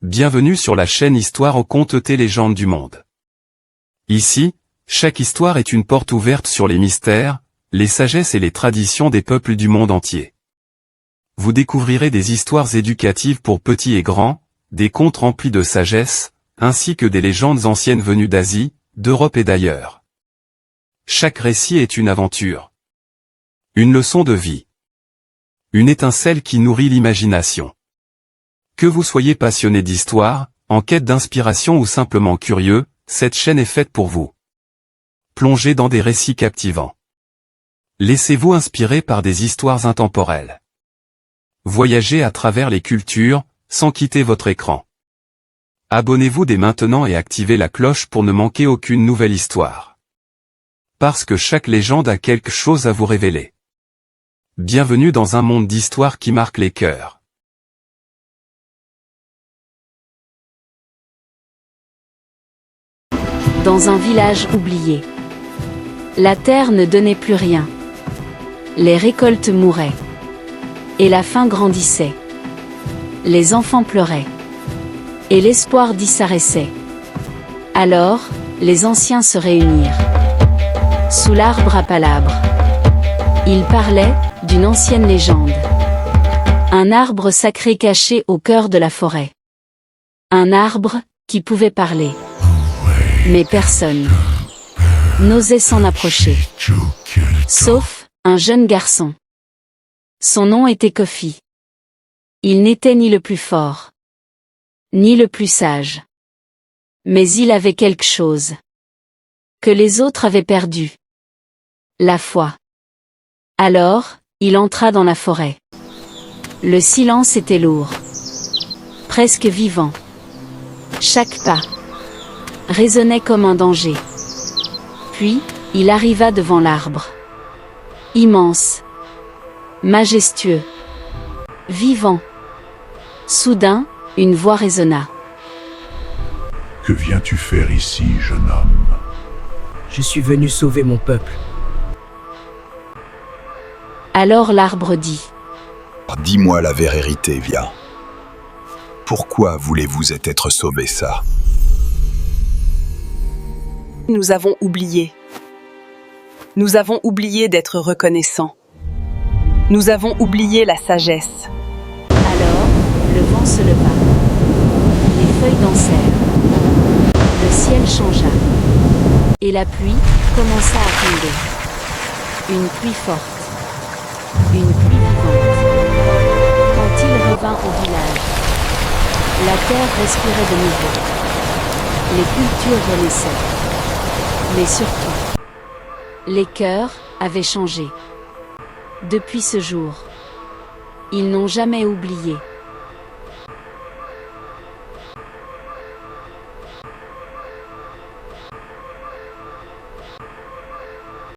Bienvenue sur la chaîne Histoire aux contes et légendes du monde. Ici, chaque histoire est une porte ouverte sur les mystères, les sagesses et les traditions des peuples du monde entier. Vous découvrirez des histoires éducatives pour petits et grands, des contes remplis de sagesse, ainsi que des légendes anciennes venues d'Asie, d'Europe et d'ailleurs. Chaque récit est une aventure. Une leçon de vie. Une étincelle qui nourrit l'imagination. Que vous soyez passionné d'histoire, en quête d'inspiration ou simplement curieux, cette chaîne est faite pour vous. Plongez dans des récits captivants. Laissez-vous inspirer par des histoires intemporelles. Voyagez à travers les cultures, sans quitter votre écran. Abonnez-vous dès maintenant et activez la cloche pour ne manquer aucune nouvelle histoire. Parce que chaque légende a quelque chose à vous révéler. Bienvenue dans un monde d'histoires qui marque les cœurs. Dans un village oublié. La terre ne donnait plus rien. Les récoltes mouraient. Et la faim grandissait. Les enfants pleuraient. Et l'espoir disparaissait. Alors, les anciens se réunirent. Sous l'arbre à palabres. Ils parlaient d'une ancienne légende. Un arbre sacré caché au cœur de la forêt. Un arbre qui pouvait parler. Mais personne n'osait s'en approcher. Sauf un jeune garçon. Son nom était Kofi. Il n'était ni le plus fort, ni le plus sage. Mais il avait quelque chose que les autres avaient perdu. La foi. Alors, il entra dans la forêt. Le silence était lourd. Presque vivant. Chaque pas résonnait comme un danger. Puis, il arriva devant l'arbre. Immense. Majestueux. Vivant. Soudain, une voix résonna. Que viens-tu faire ici, jeune homme? Je suis venu sauver mon peuple. Alors l'arbre dit. Dis-moi la vérité, viens. Pourquoi voulez-vous être sauvé ça? Nous avons oublié. Nous avons oublié d'être reconnaissants. Nous avons oublié la sagesse. Alors, le vent se leva. Les feuilles dansèrent. Le ciel changea. Et la pluie commença à tomber. Une pluie forte. Une pluie vivante. Quand il revint au village, la terre respirait de nouveau. Les cultures renaissaient. Mais surtout, les cœurs avaient changé. Depuis ce jour, ils n'ont jamais oublié.